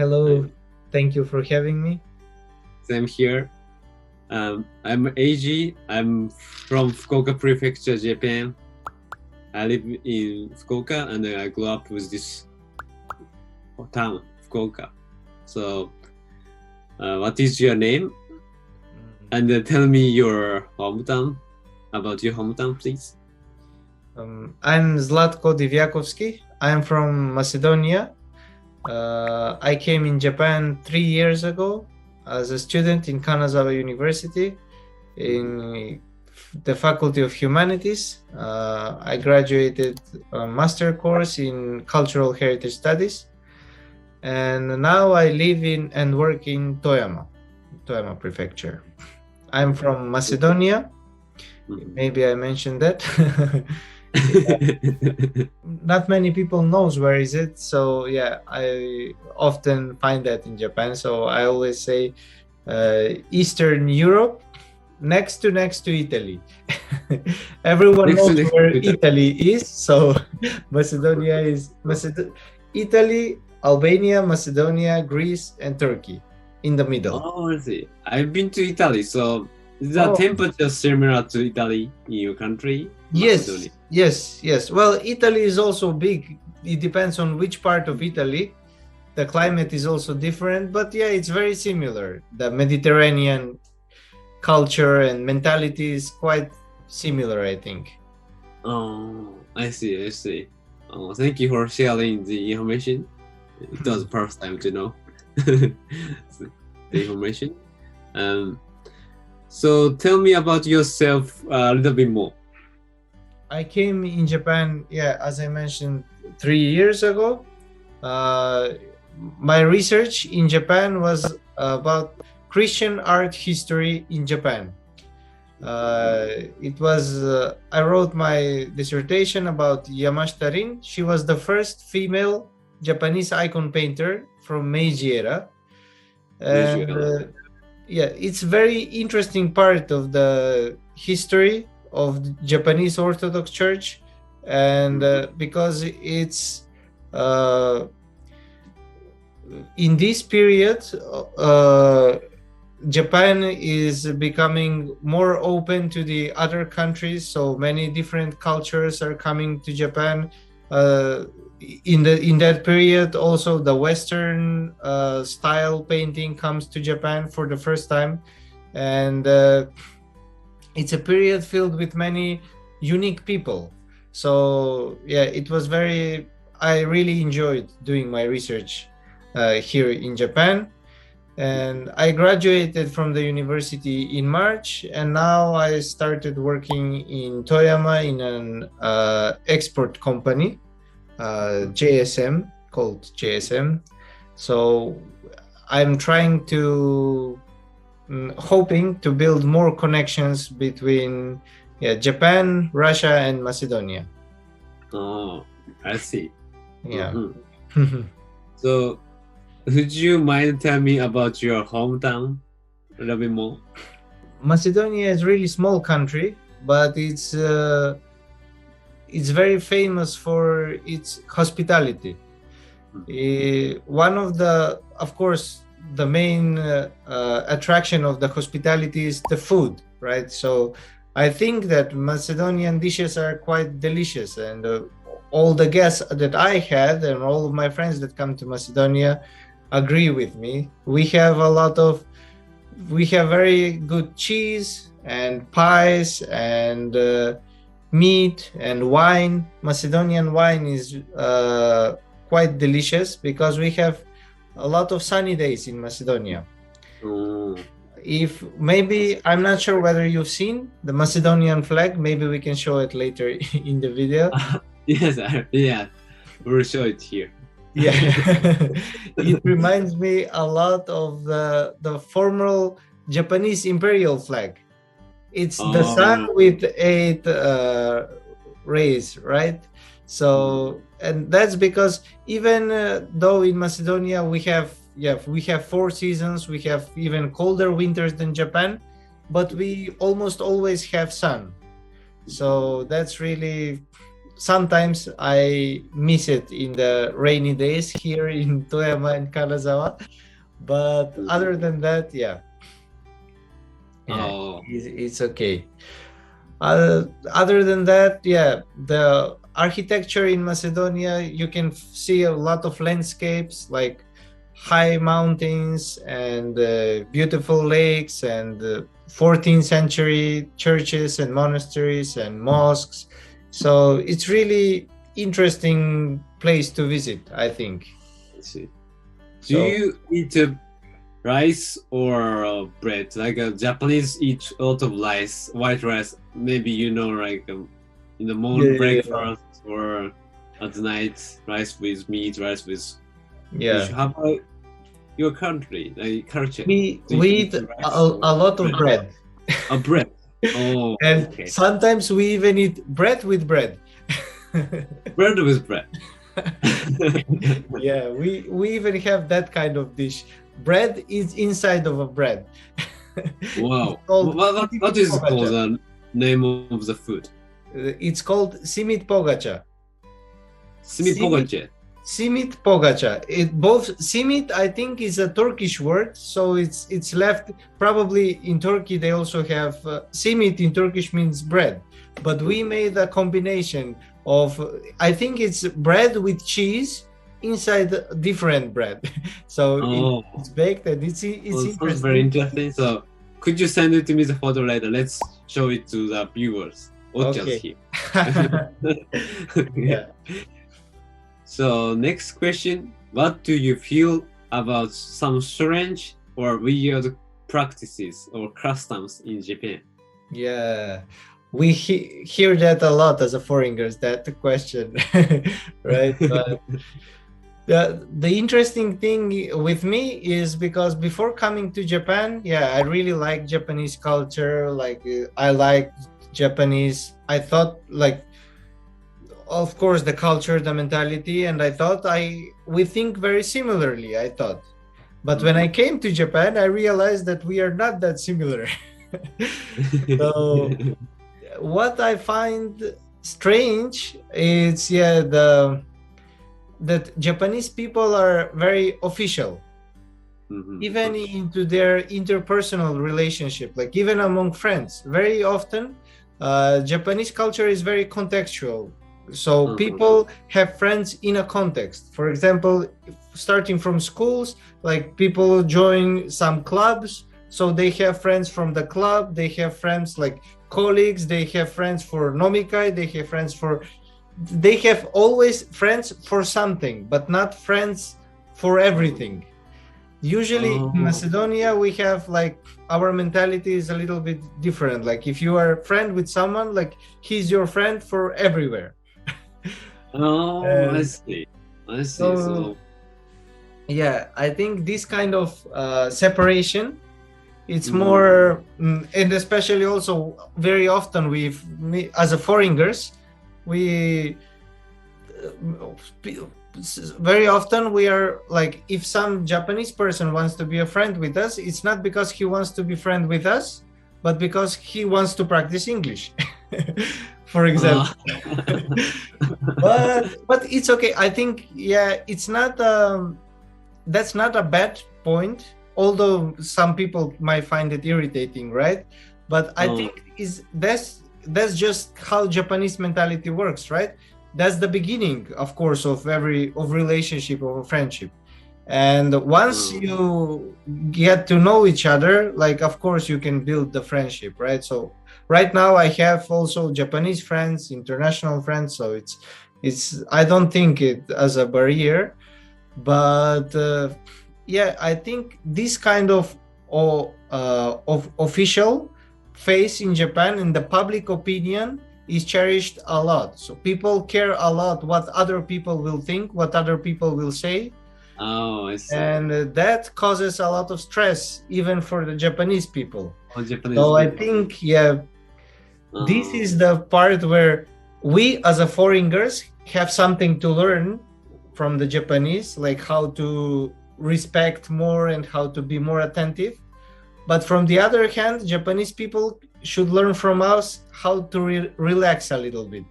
Hello, Hi. thank you for having me. Same here. I'm Eiji. I'm from Fukuoka Prefecture, Japan. I live in Fukuoka and I grew up with this town, Fukuoka. So, what is your name? And tell me your hometown. About your hometown, please. I'm Zlatko Divyakovsky. I'm from Macedonia. I came in Japan 3 years ago as a student in Kanazawa University in the Faculty of Humanities. I graduated a master course in Cultural Heritage Studies. And now I live in and work in Toyama Prefecture. I'm from Macedonia. Maybe I mentioned that. Not many people knows where is it, so yeah, I often find that in Japan. So I always say Eastern Europe, next to Italy. Everyone knows where Italy is, so Macedonia is Italy, Albania, Macedonia, Greece, and Turkey in the middle. Oh, I see. I've been to Italy, so is the temperature similar to Italy in your country? Macedonia? Yes. Well, Italy is also big. It depends on which part of Italy. The climate is also different, but yeah, it's very similar. The Mediterranean culture and mentality is quite similar, I think. Oh, I see. Oh, thank you for sharing the information. It was the first time to know the information. So tell me about yourself a little bit more. I came in Japan, as I mentioned, 3 years ago. My research in Japan was about Christian art history in Japan. I wrote my dissertation about Yamashita Rin. She was the first female Japanese icon painter from Meiji era. And it's very interesting part of the history of the Japanese Orthodox Church, and because it's in this period Japan is becoming more open to the other countries, so many different cultures are coming to Japan. In that period also the Western style painting comes to Japan for the first time, and it's a period filled with many unique people. So yeah, I really enjoyed doing my research here in Japan. And I graduated from the university in March, and now I started working in Toyama in an export company, JSM, called JSM. So I'm hoping to build more connections between Japan, Russia, and Macedonia. Oh, I see. Yeah. Mm-hmm. So, would you mind tell me about your hometown a little bit more? Macedonia is a really small country, but it's very famous for its hospitality. One of the main attraction of the hospitality is the food, right? So I think that Macedonian dishes are quite delicious, and all the guests that I had and all of my friends that come to Macedonia agree with me. We have very good cheese and pies and meat and wine. Macedonian wine is quite delicious because we have a lot of sunny days in Macedonia. If maybe, I'm not sure whether you've seen the Macedonian flag. Maybe we can show it later in the video. Yes, we'll show it here. Yeah. It reminds me a lot of the formal Japanese imperial flag. It's the sun with 8 rays, right? So, and that's because even though in Macedonia we have 4 seasons, we have even colder winters than Japan, but we almost always have sun. So that's really sometimes I miss it in the rainy days here in Toyama and Kanazawa. But other than that, yeah, it's okay. Other than that, yeah, the architecture in Macedonia, you can see a lot of landscapes like high mountains and beautiful lakes and 14th century churches and monasteries and mosques. So it's really interesting place to visit, I think. I see. Do you eat rice or bread? Like Japanese eat a lot of rice, white rice. Maybe like in the morning breakfast or at night, rice with meat, rice with fish. How about your country, like culture? We eat a lot of bread. Bread. Oh, and sometimes we even eat bread with bread. Bread with bread. Yeah, we even have that kind of dish. Bread is inside of a bread. Wow. What is called the name of the food? It's called simit pogacha. Simit pogacha. Simit pogacha. Both simit, I think, is a Turkish word, so it's left. Probably in Turkey they also have simit. In Turkish means bread, but we made a combination of, I think it's bread with cheese inside different bread. So it's baked and it's sounds very interesting. So could you send it to me the photo later? Let's show it to the viewers. Okay. Yeah. So next question, what do you feel about some strange or weird practices or customs in Japan? Yeah, we hear that a lot as a foreigners, that question, right? But the interesting thing with me is because before coming to Japan, yeah, I really like Japanese culture. Like I like Japanese. I thought like, of course, the culture, the mentality, and I thought we think very similarly, I thought. But when I came to Japan, I realized that we are not that similar. So what I find strange is, that Japanese people are very official, even into their interpersonal relationship, like even among friends. Very often, Japanese culture is very contextual. So people have friends in a context. For example, starting from schools, like people join some clubs, so they have friends from the club, they have friends like colleagues, they have friends for nomikai, they have always friends for something, but not friends for everything. Usually in Macedonia, we have like, our mentality is a little bit different. Like if you are a friend with someone, like he's your friend for everywhere. I see. So yeah, I think this kind of separation, it's more, and especially also very often as a foreigners, we very often we are like, if some Japanese person wants to be a friend with us, it's not because he wants to be friend with us, but because he wants to practice English. For example. But it's okay. I think it's not that's not a bad point, although some people might find it irritating, right? But I think that's just how Japanese mentality works, right? That's the beginning, of course, of relationship, of a friendship. And once you get to know each other, like, of course, you can build the friendship, right? So right now I have also Japanese friends, international friends. So it's I don't think it as a barrier, but I think this kind of official face in Japan and the public opinion is cherished a lot. So people care a lot what other people will think, what other people will say. I see. And that causes a lot of stress, even for the Japanese people. I think, this is the part where we as a foreigners have something to learn from the Japanese, like how to respect more and how to be more attentive. But from the other hand, Japanese people should learn from us how to relax a little bit.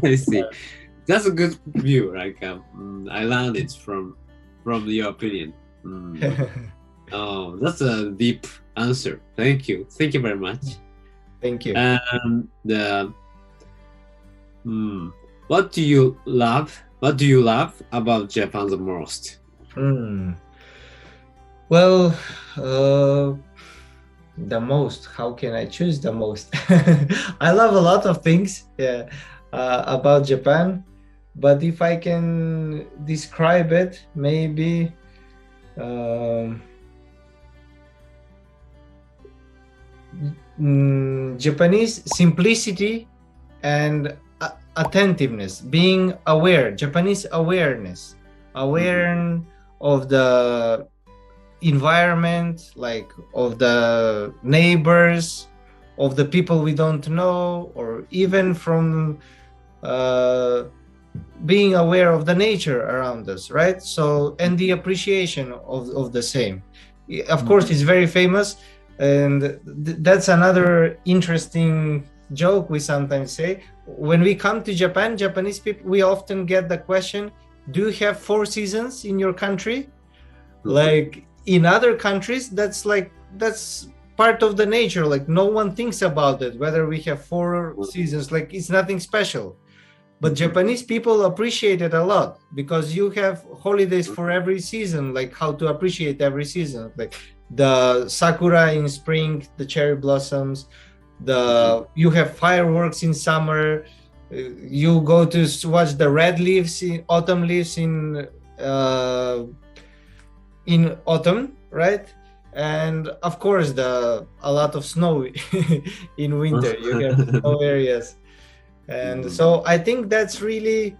I see. That's a good view. Like I learned it from your opinion. Oh, that's a deep answer. Thank you. Thank you very much. Thank you. What do you love? What do you love about Japan the most? Well, the most. How can I choose the most? I love a lot of things, about Japan, but if I can describe it, maybe Japanese simplicity and attentiveness, being aware, Japanese awareness, aware of the environment, like of the neighbors, of the people we don't know, or even from being aware of the nature around us, right? So, and the appreciation of the same. Of course, it's very famous, and that's another interesting joke we sometimes say. When we come to Japan, Japanese people, we often get the question, do you have 4 seasons in your country? Like in other countries, that's part of the nature. Like no one thinks about it, whether we have 4 seasons, like it's nothing special. But Japanese people appreciate it a lot because you have holidays for every season, like how to appreciate every season, like the sakura in spring, the cherry blossoms, you have fireworks in summer, you go to watch the red leaves, autumn leaves in autumn, right? And of course a lot of snow in winter. You have snow areas. And so I think that's really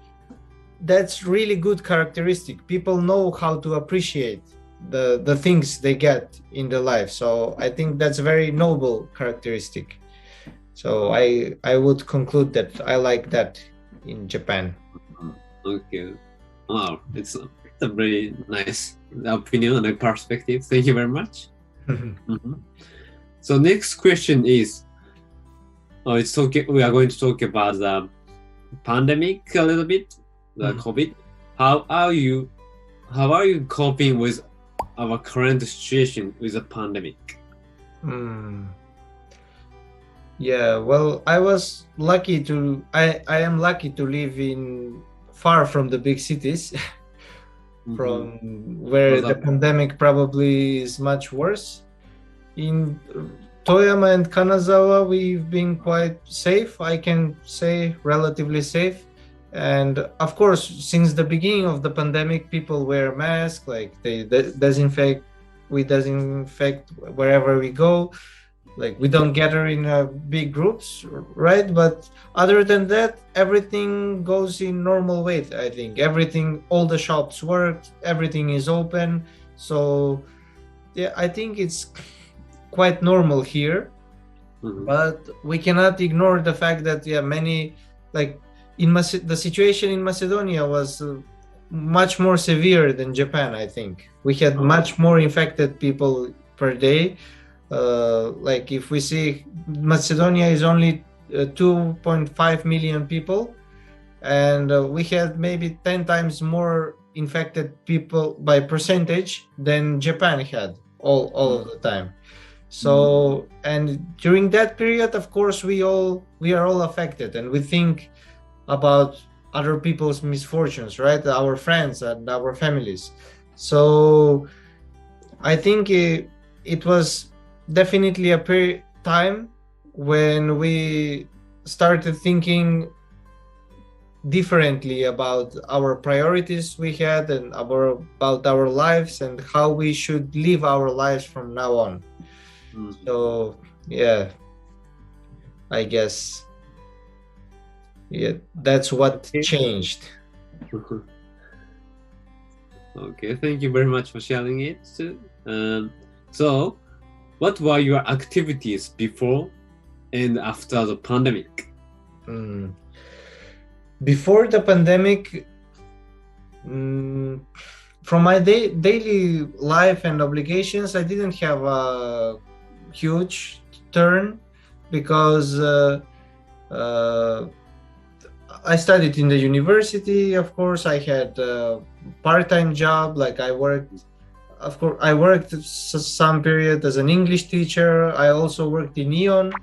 good characteristic. People know how to appreciate the things they get in their life. So I think that's a very noble characteristic. So I would conclude that I like that in Japan. Okay. Wow, it's a very nice opinion and perspective. Thank you very much. So next question is, we are going to talk about the pandemic a little bit, the COVID. How are you coping with our current situation with the pandemic? Yeah, well, I am lucky to live far from the big cities, from where the pandemic probably is much worse. In Toyama and Kanazawa, we've been quite safe. I can say relatively safe. And of course, since the beginning of the pandemic, people wear masks, like they disinfect. We disinfect wherever we go. Like we don't gather in big groups, right? But other than that, everything goes in normal way. I think all the shops work, everything is open. So yeah, I think it's quite normal here. But we cannot ignore the fact that many, like the situation in Macedonia was much more severe than Japan. I think we had much more infected people per day. Like if we see Macedonia is only 2.5 million people, and we had maybe 10 times more infected people by percentage than Japan had all of the time. So and during that period, of course, we are all affected, and we think about other people's misfortunes, right? Our friends and our families. So I think it was definitely a time when we started thinking differently about our priorities we had and about our lives and how we should live our lives from now on. So yeah, I guess that's what changed. Okay, thank you very much for sharing it. So what were your activities before and after the pandemic? Before the pandemic, from my daily life and obligations, I didn't have huge turn because I studied in the university. Of course, I had a part-time job. Like I worked, of course, I worked some period as an English teacher. I also worked in Eon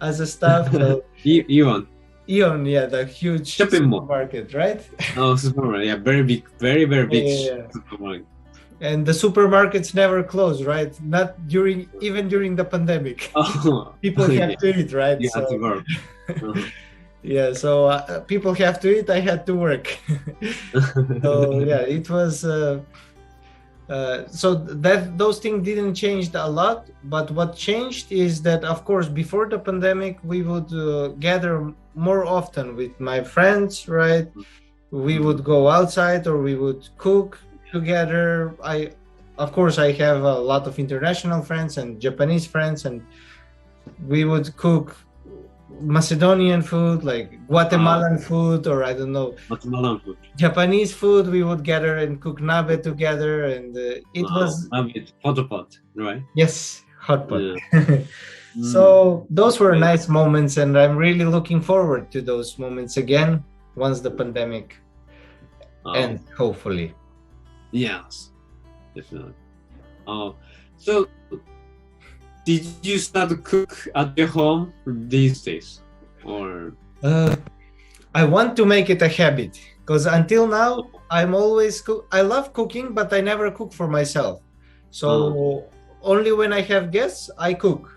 as a staff. So Eon. Eon, yeah, the huge Shopping mall. supermarket, right? Oh, supermarket. Yeah, very big, very big Yeah. supermarket. And the supermarkets never close, right? Not even during the pandemic. Oh, People have yeah. to eat, right? You had to work. Yeah, so people have to eat. I had to work. So yeah, it was. So that those things didn't change a lot, but what changed is that, of course, before the pandemic, we would gather more often with my friends, right? We would go outside or we would cook together. Of course, I have a lot of international friends and Japanese friends, and we would cook Macedonian food, like Guatemalan food, or I don't know, Guatemalan food. Japanese food. We would gather and cook nabe together, and it was hot pot, right? yes, hot pot. Yeah. So those were nice moments, and I'm really looking forward to those moments again once the pandemic ends, hopefully. Yes, definitely. So did you start to cook at your home these days, or? I want to make it a habit because until now I'm always I love cooking, but I never cook for myself. So only when I have guests, I cook.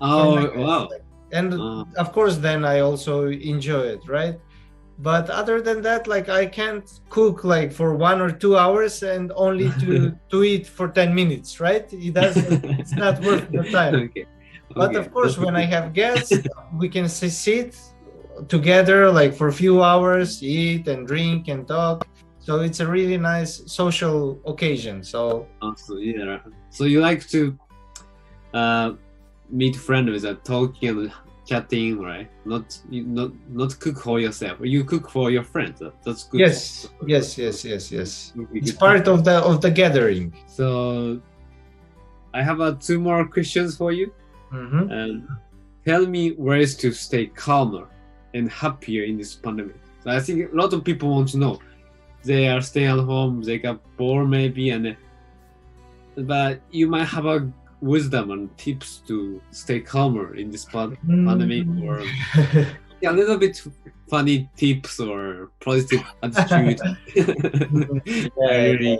Oh, wow. And of course, then I also enjoy it, right? But other than that, like I can't cook like for 1 or 2 hours and only to eat for 10 minutes, right? It's not worth the time. Okay. But of course, when I have guests, we can sit together like for a few hours, eat and drink and talk. So it's a really nice social occasion. So yeah. So you like to meet friends with talking and chatting, right? Not cook for yourself. You cook for your friends. That's good. Yes. It's part of the gathering. So I have 2 more questions for you. And tell me ways to stay calmer and happier in this pandemic. So I think a lot of people want to know. They are staying at home, they got bored maybe, but you might have a wisdom and tips to stay calmer in this pandemic, or a little bit funny tips or positive attitude. I really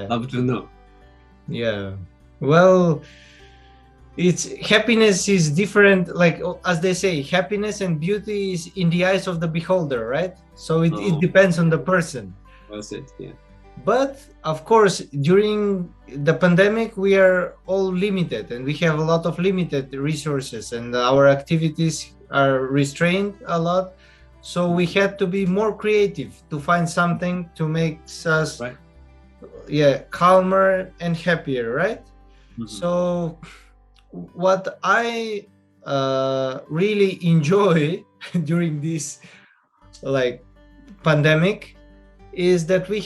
love to know. Yeah. Well, happiness is different. Like as they say, happiness and beauty is in the eyes of the beholder, right? So it depends on the person. Well said, yeah. But of course, during the pandemic, we are all limited and we have a lot of limited resources and our activities are restrained a lot. So we had to be more creative to find something to make us calmer and happier, right? So what I really enjoy during this like pandemic is that we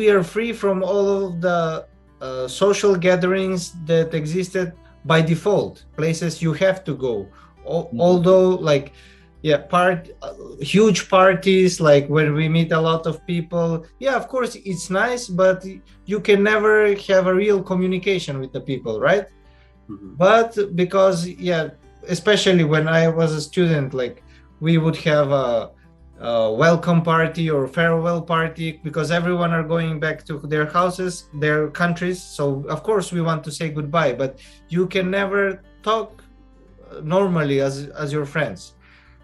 are free from all of the social gatherings that existed by default, places you have to go. Although huge parties, like when we meet a lot of people, of course it's nice, but you can never have a real communication with the people, right? But because especially when I was a student, like we would have a welcome party or farewell party because everyone are going back to their houses, their countries. So of course we want to say goodbye, but you can never talk normally as your friends.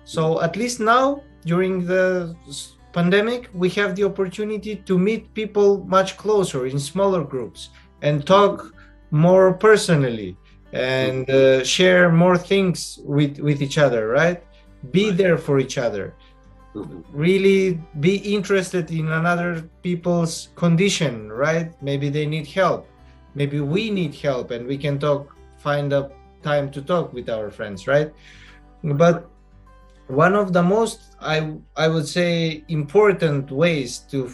So at least now during the pandemic, we have the opportunity to meet people much closer in smaller groups and talk more personally and share more things with each other, right? Be there for each other. Really be interested in another people's condition, right? Maybe they need help, maybe we need help, and we can find a time to talk with our friends, right? But one of the most I would say important ways to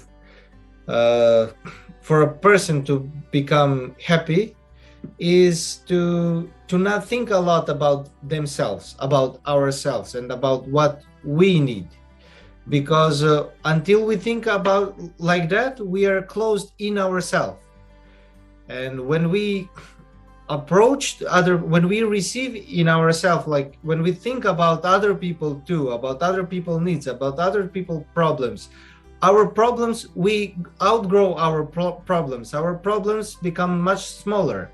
for a person to become happy is to not think a lot about themselves, about ourselves, and about what we need. Because until we think about like that, we are closed in ourselves. And when we when we receive in ourselves, like when we think about other people too, about other people's needs, about other people's problems, we outgrow our problems. Our problems become much smaller.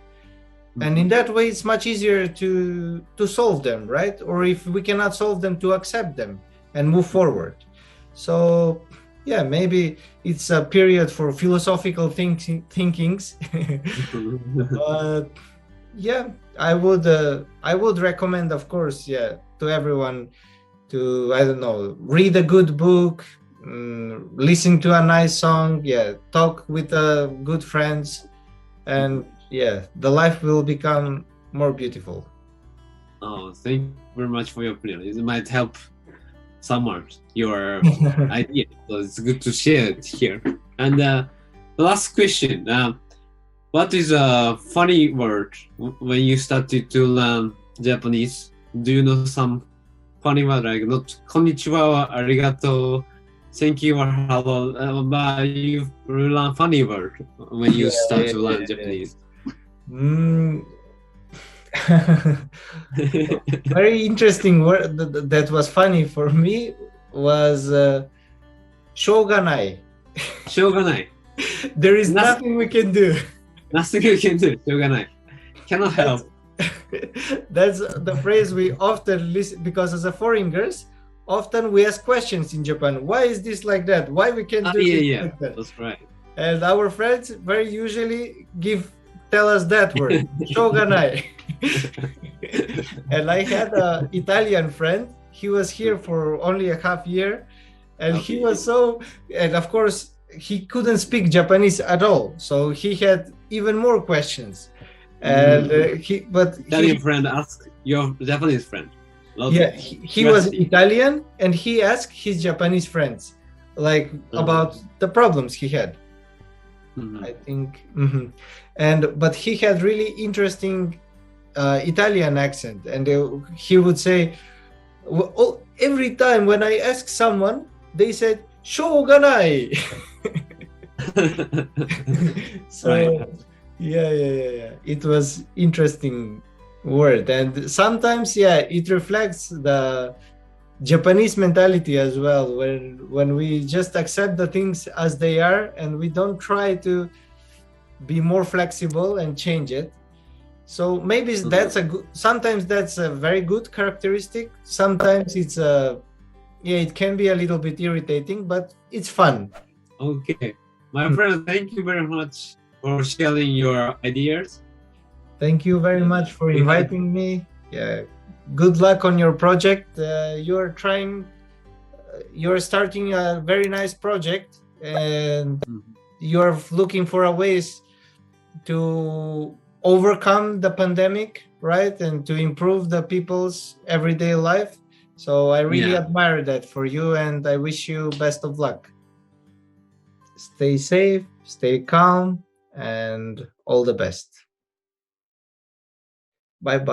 And in that way, it's much easier to solve them, right? Or if we cannot solve them, to accept them and move forward. So yeah, maybe it's a period for philosophical thinkings. But yeah, I would recommend, of course, yeah, to everyone to, I don't know, read a good book, listen to a nice song, yeah, talk with good friends, and yeah, the life will become more beautiful. Oh, thank you very much for your opinion. It might help someone your idea. So it's good to share it here. And the last question: what is a funny word when you started to learn Japanese? Do you know some funny word like not konnichiwa, arigato, thank you, or hello? But you learn funny word when you start to learn Japanese. Very interesting word that was funny for me was shoganai. Shoganai. There is nothing we can do. Nothing you can do. Shoganai. Cannot help. That's the phrase we often listen, because as a foreigners, often we ask questions in Japan. Why is this like that? Why we can't do this like that? That's right. And our friends very usually tell us that word, shoganai. And I had an Italian friend. He was here for only a half year, and he was and of course he couldn't speak Japanese at all, so he had even more questions. And Italian friend asked your Japanese friend. Yeah, he was Italian, and he asked his Japanese friends like about the problems he had. I think, but he had really interesting Italian accent, and he would say, every time when I ask someone, they said shoganai. So right. Yeah, it was interesting word, and sometimes it reflects the Japanese mentality as well, when we just accept the things as they are and we don't try to be more flexible and change it. So maybe sometimes that's a very good characteristic. Sometimes it can be a little bit irritating, but it's fun. Okay, my friend, thank you very much for sharing your ideas. Thank you very much for inviting me. Yeah, good luck on your project. You're starting a very nice project, and you're looking for ways to overcome the pandemic, right? And to improve the people's everyday life. So I really admire that for you, and I wish you best of luck. Stay safe, stay calm, and all the best. Bye-bye.